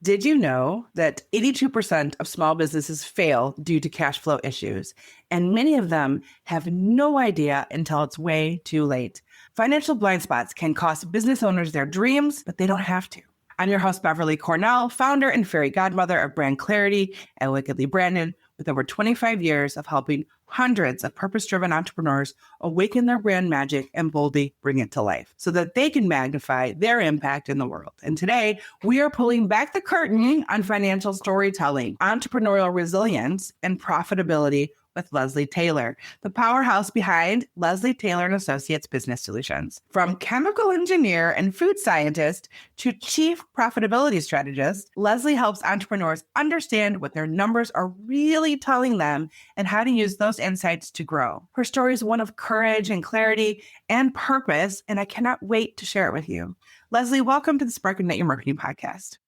Did you know that 82% of small businesses fail due to cash flow issues? And many of them have no idea until it's way too late. Financial blind spots can cost business owners their dreams, but they don't have to. I'm your host, Beverly Cornell, founder and fairy godmother of Brand Clarity and Wickedly Branded, with over 25 years of helping hundreds of purpose-driven entrepreneurs awaken their brand magic and boldly bring it to life so that they can magnify their impact in the world. And today, we are pulling back the curtain on financial storytelling, entrepreneurial resilience, and profitability with Leslie Taylor, the powerhouse behind Leslie Taylor and Associates Business Solutions. From chemical engineer and food scientist to chief profitability strategist, Leslie helps entrepreneurs understand what their numbers are really telling them and how to use those insights to grow. Her story is one of courage and clarity and purpose, and I cannot wait to share it with you. Leslie, welcome to the Spark Ignite Your Marketing podcast.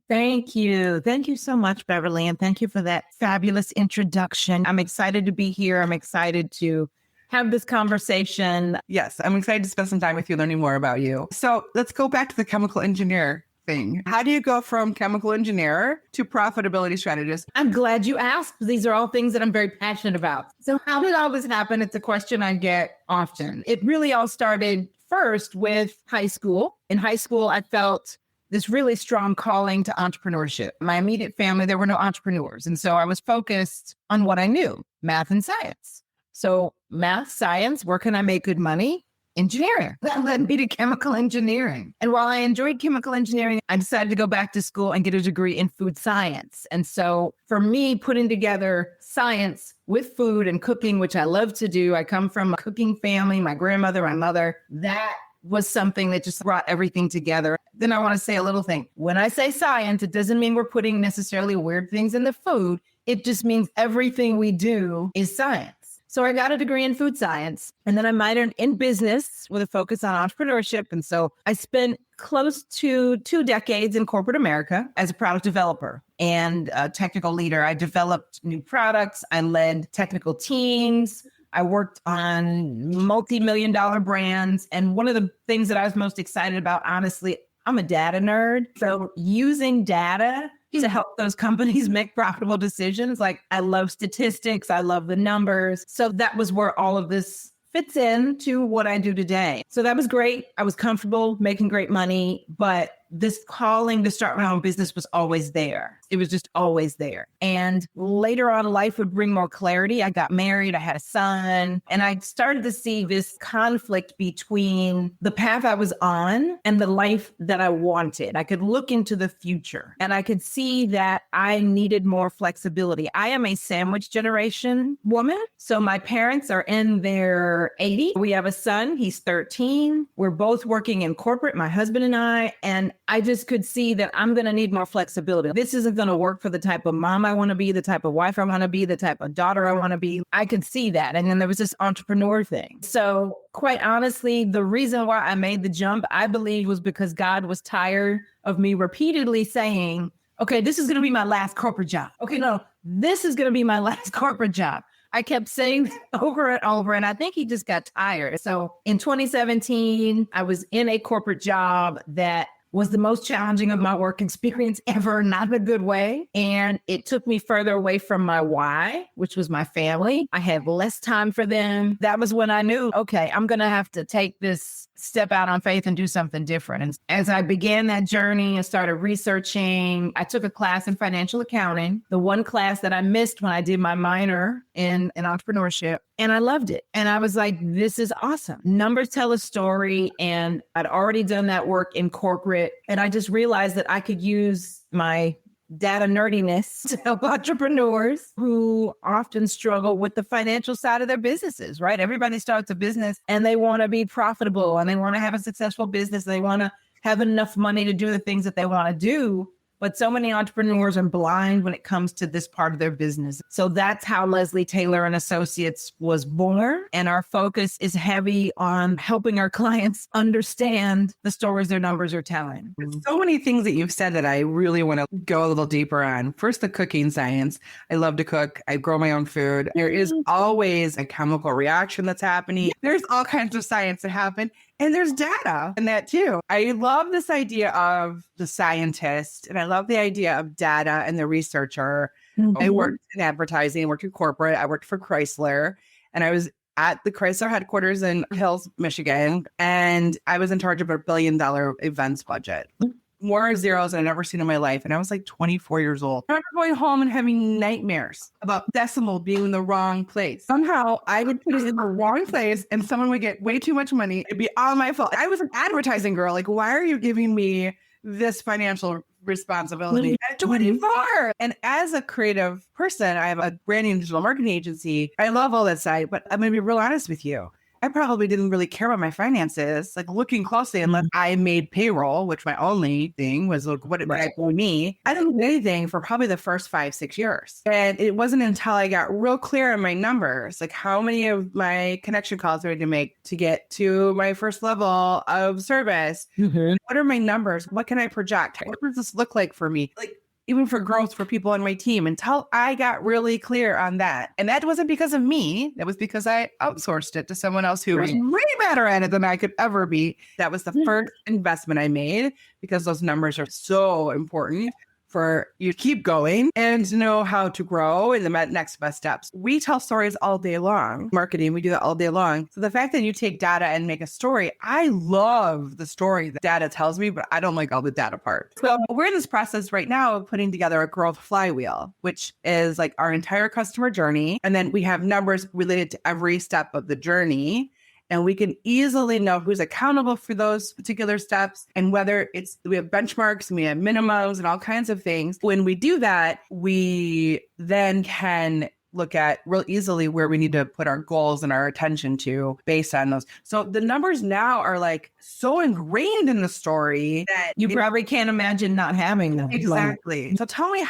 Thank you. Thank you so much, Beverly. And thank you for that fabulous introduction. I'm excited to be here. I'm excited to have this conversation. Yes, I'm excited to spend some time with you learning more about you. So let's go back to the chemical engineer thing. How do you go from chemical engineer to profitability strategist? I'm glad you asked. These are all things that I'm very passionate about. So how did all this happen? It's a question I get often. It really all started first with high school. In high school, I felt this really strong calling to entrepreneurship. My immediate family, there were no entrepreneurs. And so I was focused on what I knew, math and science. So math, science, where can I make good money? Engineering. That led me to chemical engineering. And while I enjoyed chemical engineering, I decided to go back to school and get a degree in food science. And so for me, putting together science with food and cooking, which I love to do, I come from a cooking family, my grandmother, my mother, that was something that just brought everything together. Then I want to say a little thing. When I say science, it doesn't mean we're putting necessarily weird things in the food. It just means everything we do is science. So I got a degree in food science, and then I minored in business with a focus on entrepreneurship. And so I spent close to 2 decades in corporate America as a product developer and a technical leader. I developed new products. I led technical teams. I worked on multi-million-dollar brands. And one of the things that I was most excited about, honestly, I'm a data nerd. So using data to help those companies make profitable decisions. Like, I love statistics. I love the numbers. So that was where all of this fits into what I do today. So that was great. I was comfortable making great money, but this calling to start my own business was always there. It was just always there. And later on, life would bring more clarity. I got married, I had a son, and I started to see this conflict between the path I was on and the life that I wanted. I could look into the future and I could see that I needed more flexibility. I am a sandwich generation woman. So my parents are in their 80s. We have a son, he's 13. We're both working in corporate, my husband and and I just could see that I'm going to need more flexibility. This isn't going to work for the type of mom I want to be, the type of wife I want to be, the type of daughter I want to be. I could see that. And then there was this entrepreneur thing. So quite honestly, the reason why I made the jump, I believe, was because God was tired of me repeatedly saying, okay, this is going to be my last corporate job. Okay, no, this is going to be my last corporate job. I kept saying that over and over, and I think he just got tired. So in 2017, I was in a corporate job that was the most challenging of my work experience ever, not in a good way. And it took me further away from my why, which was my family. I had less time for them. That was when I knew, okay, I'm going to have to take this step out on faith and do something different. And as I began that journey and started researching, I took a class in financial accounting, the one class that I missed when I did my minor in entrepreneurship. And I loved it. And I was like, this is awesome. Numbers tell a story. And I'd already done that work in corporate. And I just realized that I could use my data nerdiness to help entrepreneurs who often struggle with the financial side of their businesses, right? Everybody starts a business and they want to be profitable and they want to have a successful business. They want to have enough money to do the things that they want to do. But so many entrepreneurs are blind when it comes to this part of their business. So that's how Leslie Taylor and Associates was born. And our focus is heavy on helping our clients understand the stories their numbers are telling. There's so many things that you've said that I really want to go a little deeper on. First, the cooking science. I love to cook. I grow my own food. There is always a chemical reaction that's happening. There's all kinds of science that happen. And there's data in that too. I love this idea of the scientist, and I love the idea of data and the researcher. I worked in advertising, worked in corporate, I worked for Chrysler, and I was at the Chrysler headquarters in Hills, Michigan, and I was in charge of a $1 billion events budget. More zeros than I've ever seen in my life. And I was like 24 years old. I remember going home and having nightmares about decimal being in the wrong place. Somehow I would put it in the wrong place and someone would get way too much money. It'd be all my fault. I was an advertising girl. Like, why are you giving me this financial responsibility at 24? And as a creative person, I have a branding and digital marketing agency. I love all that side, but I'm going to be real honest with you. I probably didn't really care about my finances, like looking closely, unless I made payroll, which my only thing was like, what did I owe me? I didn't do anything for probably the first 5-6 years. And it wasn't until I got real clear on my numbers, like how many of my connection calls do I need to make to get to my first level of service? What are my numbers? What can I project? What does this look like for me? Like, even for growth for people on my team, until I got really clear on that. And that wasn't because of me. That was because I outsourced it to someone else who was way better at it than I could ever be. That was the first investment I made, because those numbers are so important for you to keep going and to know how to grow in the next best steps. We tell stories all day long. Marketing, we do that all day long. So the fact that you take data and make a story, I love the story that data tells me, but I don't like all the data part. So we're in this process right now of putting together a growth flywheel, which is like our entire customer journey. And then we have numbers related to every step of the journey. And we can easily know who's accountable for those particular steps, and whether we have benchmarks and we have minimums and all kinds of things. When we do that, we then can look at real easily where we need to put our goals and our attention to based on those. So the numbers now are like so ingrained in the story that you probably can't imagine not having them. Exactly. So tell me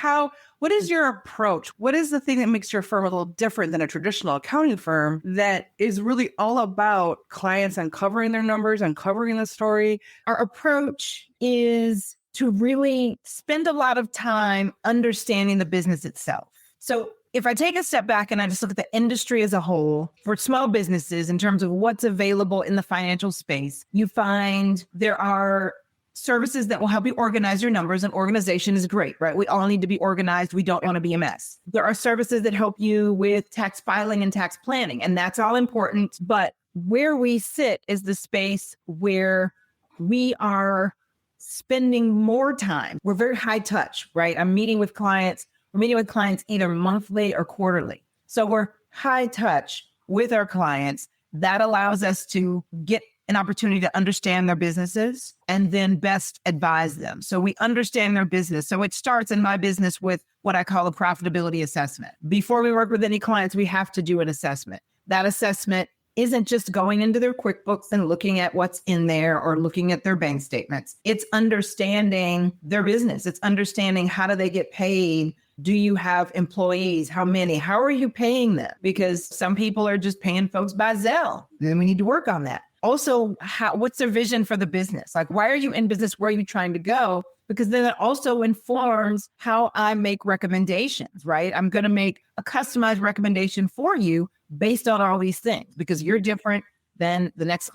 what is your approach? What is the thing that makes your firm a little different than a traditional accounting firm that is really all about clients uncovering their numbers, uncovering the story? Our approach is to really spend a lot of time understanding the business itself. So if I take a step back and I just look at the industry as a whole, for small businesses in terms of what's available in the financial space, you find there are services that will help you organize your numbers, and organization is great, right? We all need to be organized. We don't want to be a mess. There are services that help you with tax filing and tax planning, and that's all important. But where we sit is the space where we are spending more time. We're very high touch, right? I'm meeting with clients. We're meeting with clients either monthly or quarterly. So we're high touch with our clients. That allows us to get an opportunity to understand their businesses and then best advise them. So we understand their business. So it starts in my business with what I call a profitability assessment. Before we work with any clients, we have to do an assessment. That assessment isn't just going into their QuickBooks and looking at what's in there or looking at their bank statements. It's understanding their business. It's understanding, how do they get paid? Do you have employees? How many? How are you paying them? Because some people are just paying folks by Zelle. Then we need to work on that. Also, what's their vision for the business? Like, why are you in business? Where are you trying to go? Because then it also informs how I make recommendations, right? I'm going to make a customized recommendation for you based on all these things, because you're different than the next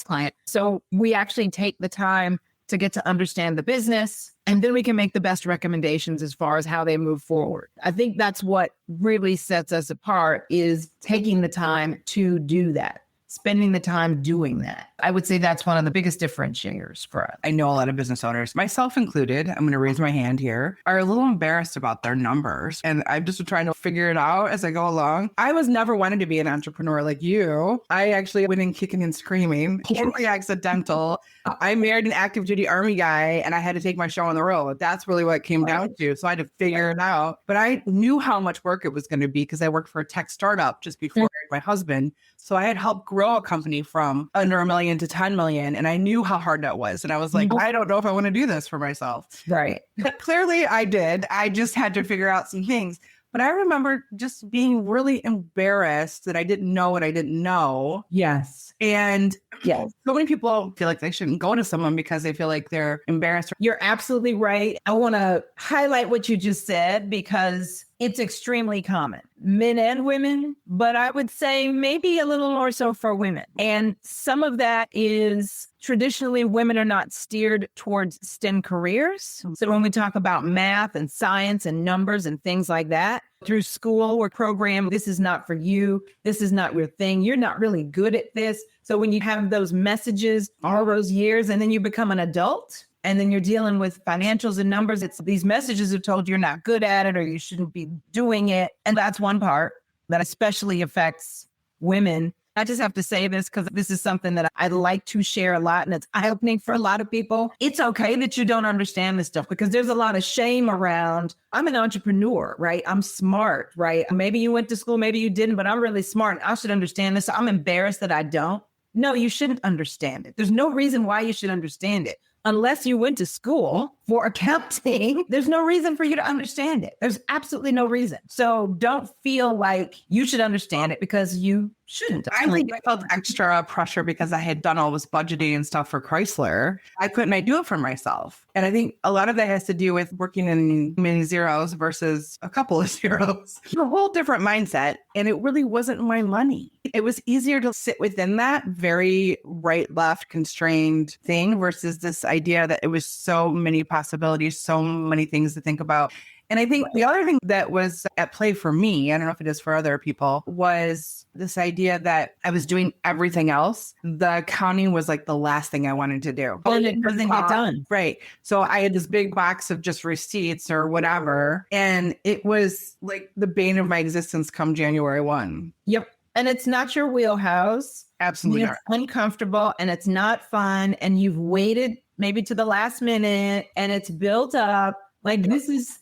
client. So we actually take the time to get to understand the business, and then we can make the best recommendations as far as how they move forward. I think that's what really sets us apart, is taking the time to do that, spending the time doing that. I would say that's one of the biggest differentiators for us. I know a lot of business owners, myself included, I'm going to raise my hand here, are a little embarrassed about their numbers. And I'm just trying to figure it out as I go along. I was never wanting to be an entrepreneur like you. I actually went in kicking and screaming, totally accidental. I married an active duty Army guy and I had to take my show on the road. That's really what it came down to. So I had to figure it out. But I knew how much work it was going to be because I worked for a tech startup just before I married my husband. So I had helped grow a company from under $1 million to 10 million. And I knew how hard that was. And I was like, I don't know if I want to do this for myself. Right. Clearly I did. I just had to figure out some things. But I remember just being really embarrassed that I didn't know what I didn't know. Yes. And Yeah. So many people feel like they shouldn't go to someone because they feel like they're embarrassed. You're absolutely right. I want to highlight what you just said because it's extremely common, men and women, but I would say maybe a little more so for women. And some of that is traditionally women are not steered towards STEM careers. So when we talk about math and science and numbers and things like that, through school or program, this is not for you. This is not your thing. You're not really good at this. So when you have those messages all those years and then you become an adult and then you're dealing with financials and numbers, it's these messages have told you're not good at it or you shouldn't be doing it. And that's one part that especially affects women. I just have to say this because this is something that I like to share a lot and it's eye-opening for a lot of people. It's okay that you don't understand this stuff because there's a lot of shame around. I'm an entrepreneur, right? I'm smart, right? Maybe you went to school, maybe you didn't, but I'm really smart and I should understand this. So I'm embarrassed that I don't. No, you shouldn't understand it. There's no reason why you should understand it. Unless you went to school for accounting, there's no reason for you to understand it. There's absolutely no reason. So don't feel like you should understand it because you shouldn't. I think I felt extra pressure because I had done all this budgeting and stuff for Chrysler. I couldn't do it for myself. And I think a lot of that has to do with working in many zeros versus a couple of zeros. A whole different mindset. And it really wasn't my money. It was easier to sit within that very right, left constrained thing versus this idea that it was so many possibilities, so many things to think about. And I think the other thing that was at play for me, I don't know if it is for other people, was this idea that I was doing everything else. The accounting was like the last thing I wanted to do. And it doesn't get done. Right. So I had this big box of just receipts or whatever. And it was like the bane of my existence come January 1. Yep. And it's not your wheelhouse. Absolutely It's uncomfortable and it's not fun. And you've waited maybe to the last minute and it's built up. Like this is...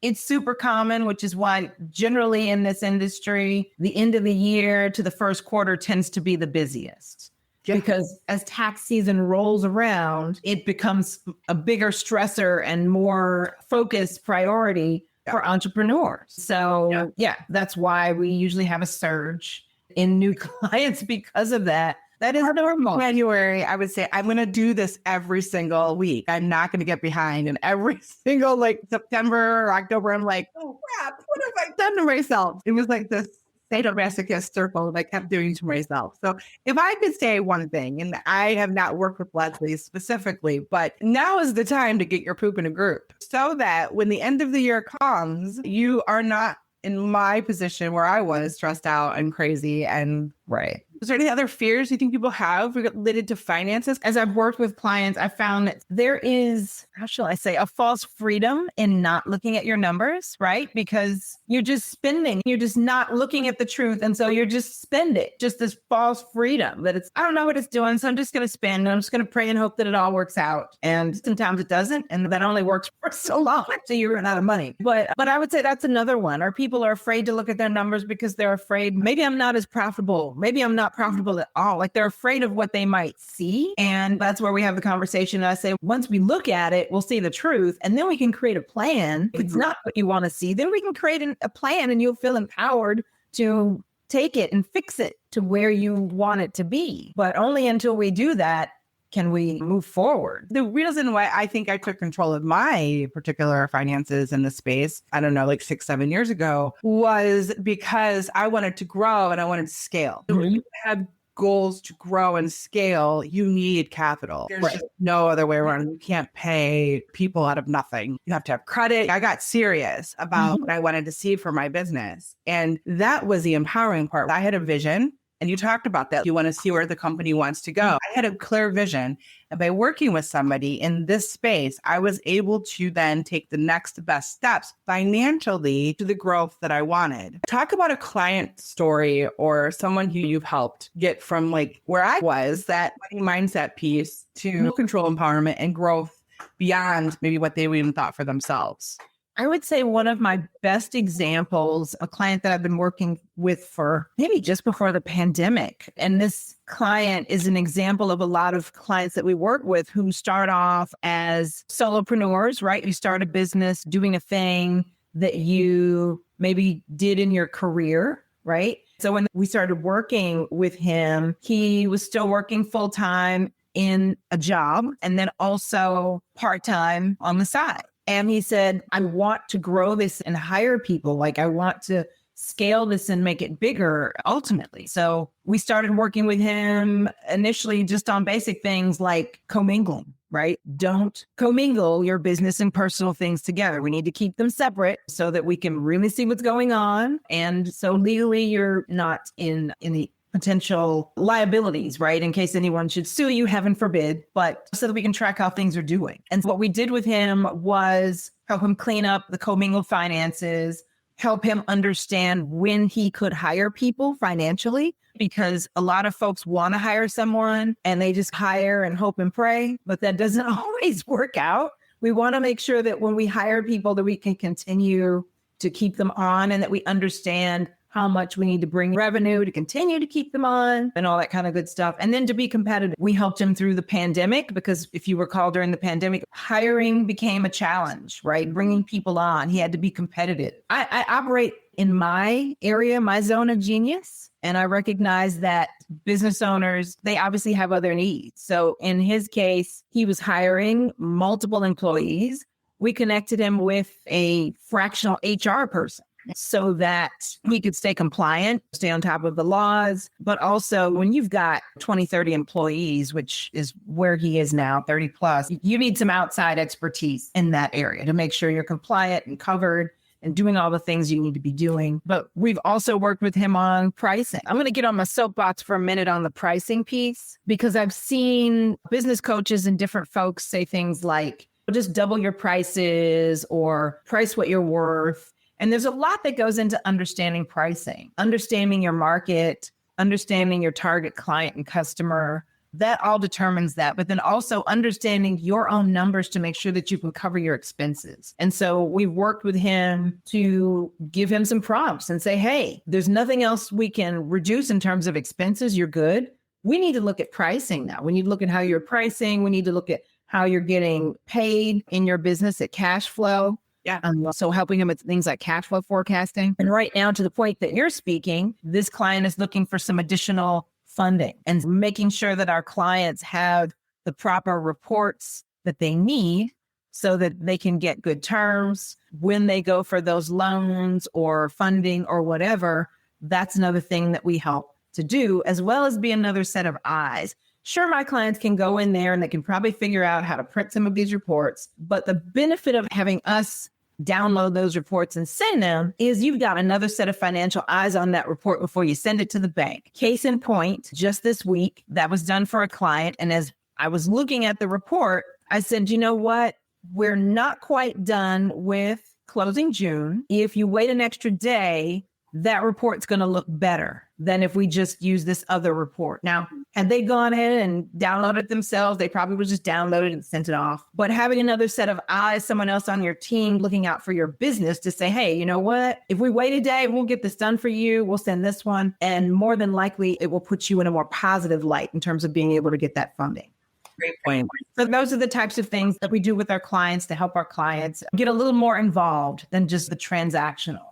it's super common, which is why generally in this industry, the end of the year to the first quarter tends to be the busiest. Yeah. Because as tax season rolls around, it becomes a bigger stressor and more focused priority for entrepreneurs. So that's why we usually have a surge in new clients because of that. That is normal. January, I would say, I'm going to do this every single week. I'm not going to get behind. And every single September or October, I'm like, oh crap, what have I done to myself? It was like this sadomasochist circle that I kept doing to myself. So if I could say one thing, and I have not worked with Leslie specifically, but now is the time to get your poop in a group so that when the end of the year comes, you are not in my position where I was stressed out and crazy and right. Is there any other fears you think people have related to finances? As I've worked with clients, I found that there is, how shall I say, a false freedom in not looking at your numbers, right? Because you're just spending, you're just not looking at the truth. And so you're just spending, just this false freedom that it's, I don't know what it's doing. So I'm just going to spend and I'm just going to pray and hope that it all works out. And sometimes it doesn't. And that only works for so long. So you run out of money. But I would say that's another one. Or people are afraid to look at their numbers because they're afraid, maybe I'm not as profitable. Maybe I'm not profitable at all. Like they're afraid of what they might see. And that's where we have the conversation. And I say, once we look at it, we'll see the truth. And then we can create a plan. If it's not what you want to see, then we can create a plan and you'll feel empowered to take it and fix it to where you want it to be. But only until we do that can we move forward. The reason why I think I took control of my particular finances in the space, I don't know, like 6-7 years ago, was because I wanted to grow and I wanted to scale. Mm-hmm. When you have goals to grow and scale, you need capital. There's just no other way around. You can't pay people out of nothing. You have to have credit. I got serious about what I wanted to see for my business. And that was the empowering part. I had a vision. And you talked about that. You want to see where the company wants to go. I had a clear vision. And by working with somebody in this space, I was able to then take the next best steps financially to the growth that I wanted. Talk about a client story or someone who you've helped get from like where I was, that money mindset piece, to control empowerment and growth beyond maybe what they even thought for themselves. I would say one of my best examples, a client that I've been working with for maybe just before the pandemic. And this client is an example of a lot of clients that we work with who start off as solopreneurs, right? You start a business doing a thing that you maybe did in your career, right? So when we started working with him, he was still working full time in a job and then also part time on the side. And he said, I want to grow this and hire people. Like I want to scale this and make it bigger ultimately. So we started working with him initially just on basic things like commingling, right? Don't commingle your business and personal things together. We need to keep them separate so that we can really see what's going on. And so legally you're not in any potential liabilities, right? In case anyone should sue you, heaven forbid, but so that we can track how things are doing. And what we did with him was help him clean up the commingled finances, help him understand when he could hire people financially, because a lot of folks want to hire someone and they just hire and hope and pray, but that doesn't always work out. We want to make sure that when we hire people that we can continue to keep them on and that we understand how much we need to bring revenue to continue to keep them on and all that kind of good stuff. And then to be competitive, we helped him through the pandemic because if you recall during the pandemic, hiring became a challenge, right? Bringing people on, he had to be competitive. I operate in my area, my zone of genius. And I recognize that business owners, they obviously have other needs. So in his case, he was hiring multiple employees. We connected him with a fractional HR person so that he could stay compliant, stay on top of the laws. But also when you've got 20, 30 employees, which is where he is now, 30 plus, you need some outside expertise in that area to make sure you're compliant and covered and doing all the things you need to be doing. But we've also worked with him on pricing. I'm going to get on my soapbox for a minute on the pricing piece, because I've seen business coaches and different folks say things like, just double your prices or price what you're worth. And there's a lot that goes into understanding pricing, understanding your market, understanding your target client and customer. That all determines that, but then also understanding your own numbers to make sure that you can cover your expenses. And so we've worked with him to give him some prompts and say, hey, there's nothing else we can reduce in terms of expenses. You're good. We need to look at pricing now. We need to look at how you're pricing. We need to look at how you're getting paid in your business at cash flow. Yeah. So helping them with things like cash flow forecasting. And right now, to the point that you're speaking, this client is looking for some additional funding and making sure that our clients have the proper reports that they need so that they can get good terms when they go for those loans or funding or whatever. That's another thing that we help to do, as well as be another set of eyes. Sure, my clients can go in there and they can probably figure out how to print some of these reports, but the benefit of having us download those reports and send them is you've got another set of financial eyes on that report before you send it to the bank. Case in point, just this week, that was done for a client. And as I was looking at the report, I said, you know what? We're not quite done with closing June. If you wait an extra day, that report's going to look better than if we just use this other report. Now, had they gone ahead and downloaded it themselves, they probably would just download it and sent it off. But having another set of eyes, someone else on your team looking out for your business to say, hey, you know what? If we wait a day, we'll get this done for you. We'll send this one. And more than likely, it will put you in a more positive light in terms of being able to get that funding. Great point. So those are the types of things that we do with our clients to help our clients get a little more involved than just the transactional.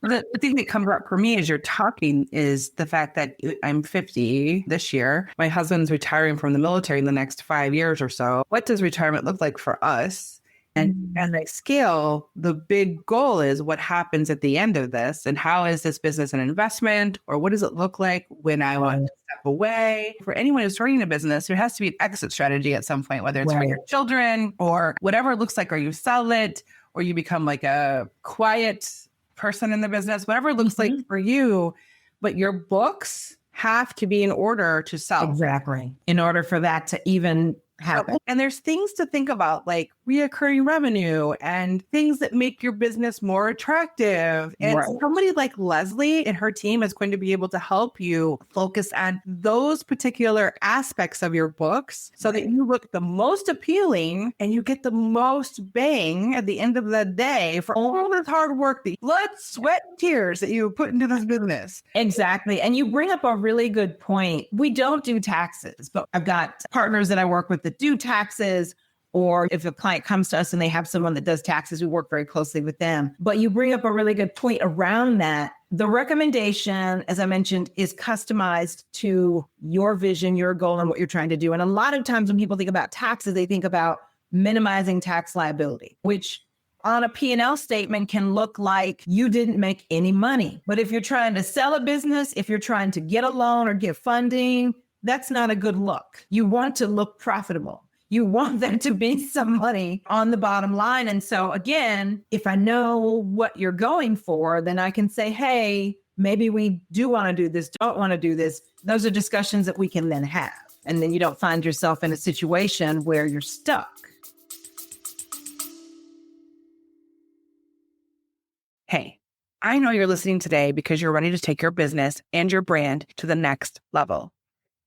The thing that comes up for me as you're talking is the fact that I'm 50 this year. My husband's retiring from the military in the next 5 years or so. What does retirement look like for us? And as I scale, the big goal is what happens at the end of this and how is this business an investment, or what does it look like when I want to step away? For anyone who's starting a business, there has to be an exit strategy at some point, whether it's for your children or whatever it looks like, or you sell it or you become like a quiet person in the business, whatever it looks like for you, but your books have to be in order to sell. Exactly. In order for that to even happen. And there's things to think about, like reoccurring revenue and things that make your business more attractive. And somebody like Leslie and her team is going to be able to help you focus on those particular aspects of your books so that you look the most appealing and you get the most bang at the end of the day for all this hard work, the blood, sweat, and tears that you put into this business. Exactly. And you bring up a really good point. We don't do taxes, but I've got partners that I work with that do taxes. Or if a client comes to us and they have someone that does taxes, we work very closely with them. But you bring up a really good point around that. The recommendation, as I mentioned, is customized to your vision, your goal, and what you're trying to do. And a lot of times when people think about taxes, they think about minimizing tax liability, which on a P&L statement can look like you didn't make any money. But if you're trying to sell a business, if you're trying to get a loan or get funding, that's not a good look. You want to look profitable. You want there to be some money on the bottom line. And so again, if I know what you're going for, then I can say, hey, maybe we do want to do this, don't want to do this. Those are discussions that we can then have. And then you don't find yourself in a situation where you're stuck. Hey, I know you're listening today because you're ready to take your business and your brand to the next level.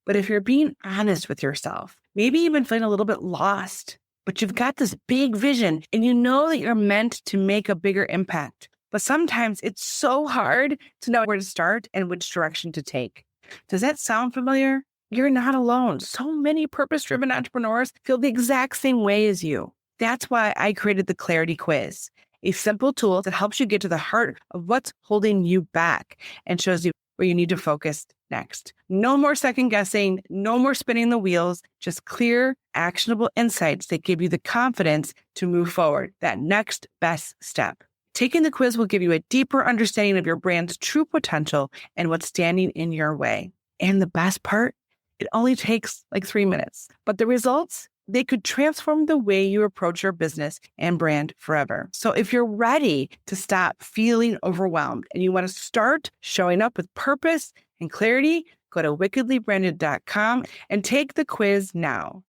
But if you're being honest with yourself, maybe even feeling a little bit lost, but you've got this big vision and you know that you're meant to make a bigger impact. But sometimes it's so hard to know where to start and which direction to take. Does that sound familiar? You're not alone. So many purpose-driven entrepreneurs feel the exact same way as you. That's why I created the Clarity Quiz, a simple tool that helps you get to the heart of what's holding you back and shows you where you need to focus next. No more second guessing, no more spinning the wheels, just clear, actionable insights that give you the confidence to move forward, that next best step. Taking the quiz will give you a deeper understanding of your brand's true potential and what's standing in your way. And the best part, it only takes like 3 minutes, but the results, they could transform the way you approach your business and brand forever. So if you're ready to stop feeling overwhelmed and you want to start showing up with purpose and clarity, go to wickedlybranded.com and take the quiz now.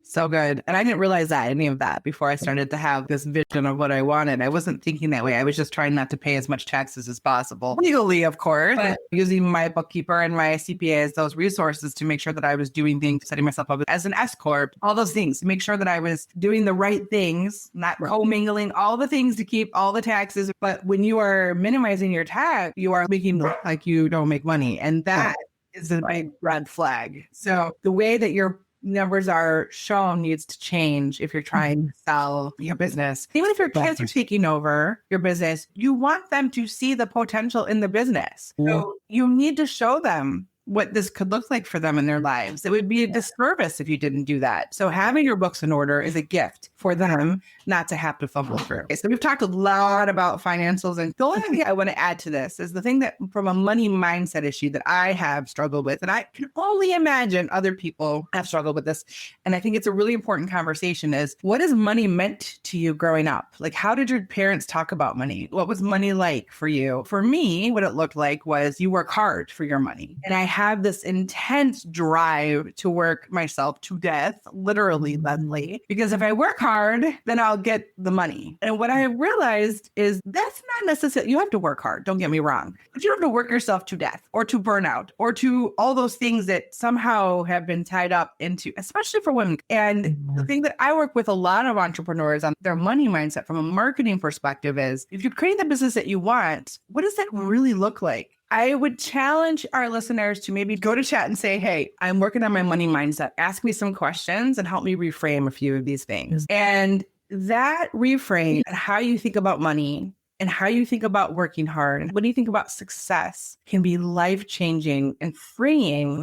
So good. And I didn't realize any of that before I started to have this vision of what I wanted. I wasn't thinking that way. I was just trying not to pay as much taxes as possible. Legally, of course, but using my bookkeeper and my CPA as those resources to make sure that I was doing things, setting myself up as an S Corp, all those things, to make sure that I was doing the right things, not commingling, all the things to keep all the taxes. But when you are minimizing your tax, you are making look like you don't make money. And that is a big red flag. So the way that your numbers are shown needs to change if you're trying to sell your business. Even if your kids are taking over your business, you want them to see the potential in the business. So you need to show them what this could look like for them in their lives. It would be a disservice if you didn't do that. So having your books in order is a gift for them not to have to fumble through. Okay, so we've talked a lot about financials, and the only thing I want to add to this is the thing that from a money mindset issue that I have struggled with, and I can only imagine other people have struggled with this. And I think it's a really important conversation is, what is money meant to you growing up? Like, how did your parents talk about money? What was money like for you? For me, what it looked like was you work hard for your money. And I have this intense drive to work myself to death, literally, Leslie, because if I work hard, then I'll get the money. And what I realized is that's not necessarily, you have to work hard, don't get me wrong, but you don't have to work yourself to death or to burnout or to all those things that somehow have been tied up into, especially for women. And the thing that I work with a lot of entrepreneurs on their money mindset from a marketing perspective is, if you're creating the business that you want, what does that really look like? I would challenge our listeners to maybe go to chat and say, hey, I'm working on my money mindset. Ask me some questions and help me reframe a few of these things. And that reframe and how you think about money and how you think about working hard and what do you think about success can be life-changing and freeing.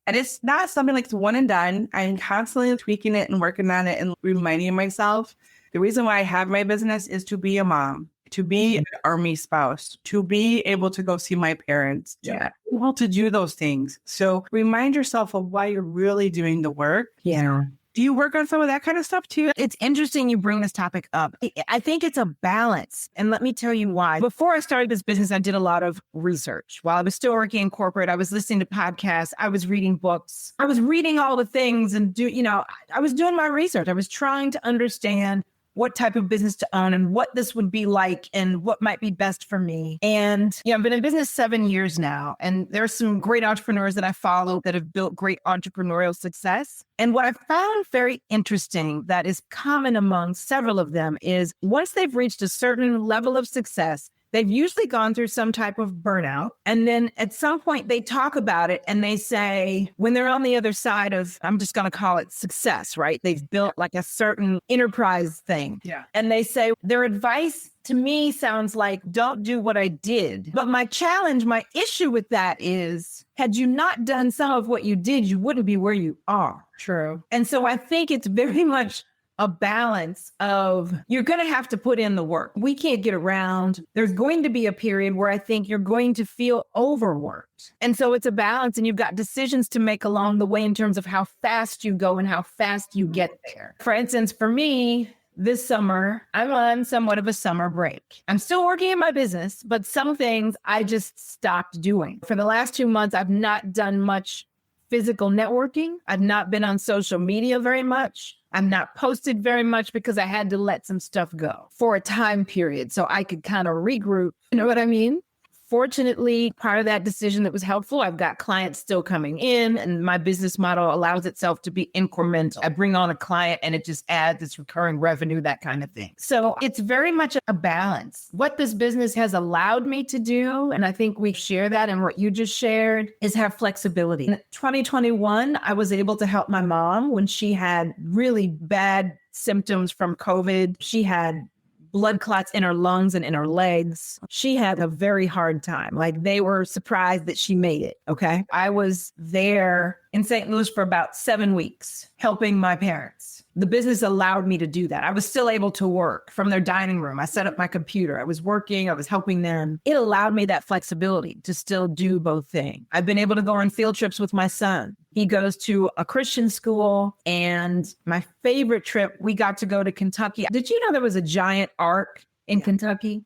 And it's not something like it's one and done. I'm constantly tweaking it and working on it and reminding myself the reason why I have my business is to be a mom, to be an army spouse, to be able to go see my parents, to be able to do those things. So remind yourself of why you're really doing the work. Yeah. Do you work on some of that kind of stuff too? It's interesting you bring this topic up. I think it's a balance. And let me tell you why. Before I started this business, I did a lot of research. While I was still working in corporate, I was listening to podcasts. I was reading books. I was reading all the things and I was doing my research. I was trying to understand what type of business to own and what this would be like and what might be best for me. And I've been in business 7 years now, and there's some great entrepreneurs that I follow that have built great entrepreneurial success. And what I found very interesting that is common among several of them is once they've reached a certain level of success, they've usually gone through some type of burnout. And then at some point they talk about it and they say, when they're on the other side of, I'm just going to call it success, right? They've built like a certain enterprise thing. Yeah. And they say their advice to me sounds like, don't do what I did. But my challenge, my issue with that is, had you not done some of what you did, you wouldn't be where you are. True. And so I think it's very much a balance of, you're going to have to put in the work. We can't get around. There's going to be a period where I think you're going to feel overworked. And so it's a balance, and you've got decisions to make along the way in terms of how fast you go and how fast you get there. For instance, for me, this summer, I'm on somewhat of a summer break. I'm still working in my business, but some things I just stopped doing. For the last 2 months, I've not done much physical networking. I've not been on social media very much. I've not posted very much because I had to let some stuff go for a time period so I could kind of regroup. You know what I mean? Fortunately, part of that decision that was helpful, I've got clients still coming in, and my business model allows itself to be incremental. I bring on a client and it just adds this recurring revenue, that kind of thing. So it's very much a balance. What this business has allowed me to do, and I think we share that in what you just shared, is have flexibility. In 2021, I was able to help my mom when she had really bad symptoms from COVID. She had blood clots in her lungs and in her legs. She had a very hard time. Like, they were surprised that she made it. Okay. I was there in St. Louis for about 7 weeks helping my parents. The business allowed me to do that. I was still able to work from their dining room. I set up my computer. I was working. I was helping them. It allowed me that flexibility to still do both things. I've been able to go on field trips with my son. He goes to a Christian school, and my favorite trip, we got to go to Kentucky. Did you know there was a giant ark in Kentucky?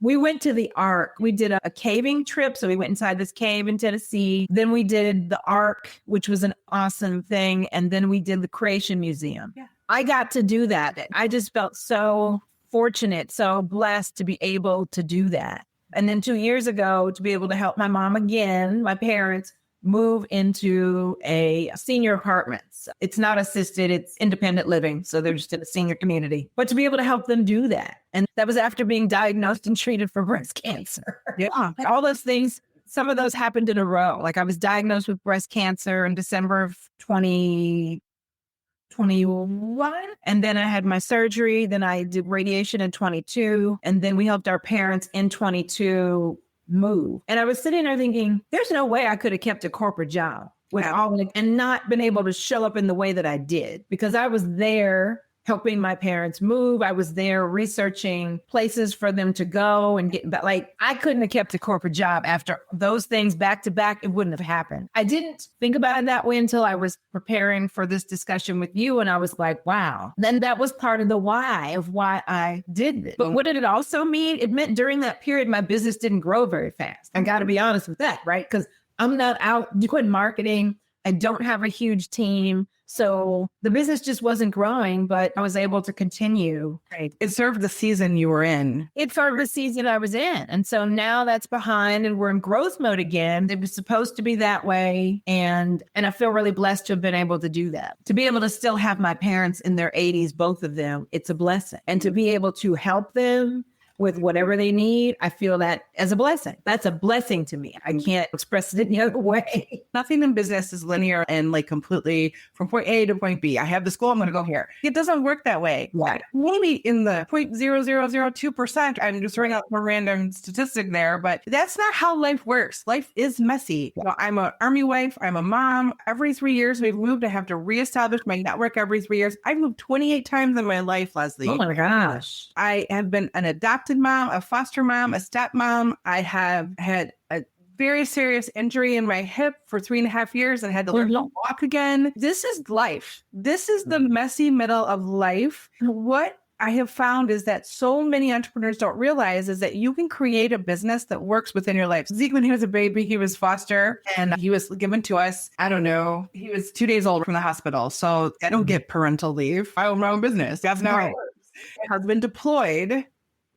We went to the Ark. We did a caving trip. So we went inside this cave in Tennessee. Then we did the Ark, which was an awesome thing. And then we did the Creation Museum. Yeah. I got to do that. I just felt so fortunate, so blessed to be able to do that. And then 2 years ago, to be able to help my mom again, my parents, move into a senior apartments. It's not assisted, it's independent living. So they're just in a senior community. But to be able to help them do that. And that was after being diagnosed and treated for breast cancer. Yeah. All those things, some of those happened in a row. Like, I was diagnosed with breast cancer in December of 2021. And then I had my surgery. Then I did radiation in 22. And then we helped our parents in 22 move. And I was sitting there thinking, there's no way I could have kept a corporate job with all and not been able to show up in the way that I did, because I was there helping my parents move. I was there researching places for them to go and get back. Like, I couldn't have kept a corporate job after those things back to back. It wouldn't have happened. I didn't think about it that way until I was preparing for this discussion with you. And I was like, wow. Then that was part of the why of why I did this. But what did it also mean? It meant during that period, my business didn't grow very fast. I got to be honest with that, right? Because I'm not out doing marketing. I don't have a huge team. So the business just wasn't growing, but I was able to continue. Right. It served the season you were in. It served the season I was in. And so now that's behind and we're in growth mode again. It was supposed to be that way. And I feel really blessed to have been able to do that. To be able to still have my parents in their 80s, both of them, it's a blessing. And to be able to help them with whatever they need, I feel that as a blessing. That's a blessing to me. I can't express it any other way. Nothing in business is linear and like completely from point A to point B. I have this goal, I'm going to go here. It doesn't work that way. Right. Maybe in the 0.0002%, I'm just throwing out a random statistic there, but that's not how life works. Life is messy. You know, I'm an army wife. I'm a mom. Every 3 years we've moved. I have to reestablish my network every 3 years. I've moved 28 times in my life, Leslie. Oh my gosh. I have been an adopted mom, a foster mom, a stepmom. I have had a very serious injury in my hip for 3.5 years and had to learn to walk again. This is life. This is the messy middle of life. What I have found is that so many entrepreneurs don't realize is that you can create a business that works within your life. Zeke, when he was a baby, he was foster and he was given to us. I don't know. He was 2 days old from the hospital. So I don't get parental leave. I own my own business. That's not how it works. My husband deployed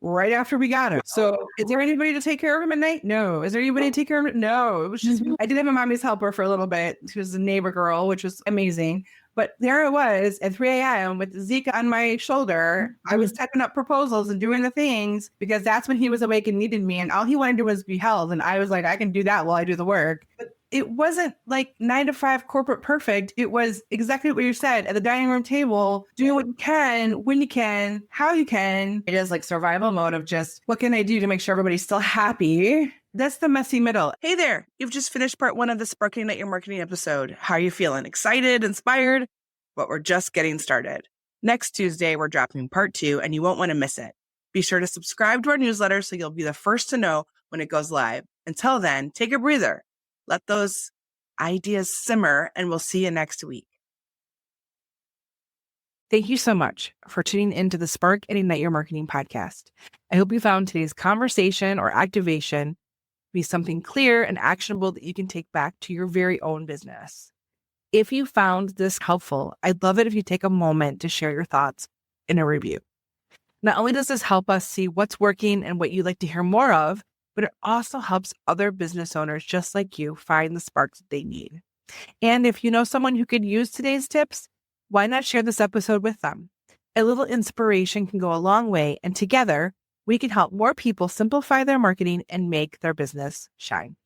right after we got him. So is there anybody to take care of him at night? No. Is there anybody to take care of him? No. It was just, I did have a mommy's helper for a little bit. She was a neighbor girl, which was amazing. But there I was at 3 a.m. with Zika on my shoulder. I was typing up proposals and doing the things because that's when he was awake and needed me. And all he wanted to do was be held. And I was like, I can do that while I do the work. But it wasn't like 9 to 5 corporate perfect. It was exactly what you said at the dining room table, doing what you can, when you can, how you can. It is like survival mode of just what can I do to make sure everybody's still happy? That's the messy middle. Hey there, you've just finished part 1 of the Sparking Ignite Your Marketing episode. How are you feeling? Excited, inspired? But we're just getting started. Next Tuesday, we're dropping part 2 and you won't want to miss it. Be sure to subscribe to our newsletter so you'll be the first to know when it goes live. Until then, take a breather. Let those ideas simmer and we'll see you next week. Thank you so much for tuning into the Spark and Ignite Your Marketing podcast. I hope you found today's conversation or activation be something clear and actionable that you can take back to your very own business. If you found this helpful, I'd love it if you take a moment to share your thoughts in a review. Not only does this help us see what's working and what you'd like to hear more of, but it also helps other business owners just like you find the sparks that they need. And if you know someone who could use today's tips, why not share this episode with them? A little inspiration can go a long way, and together we can help more people simplify their marketing and make their business shine.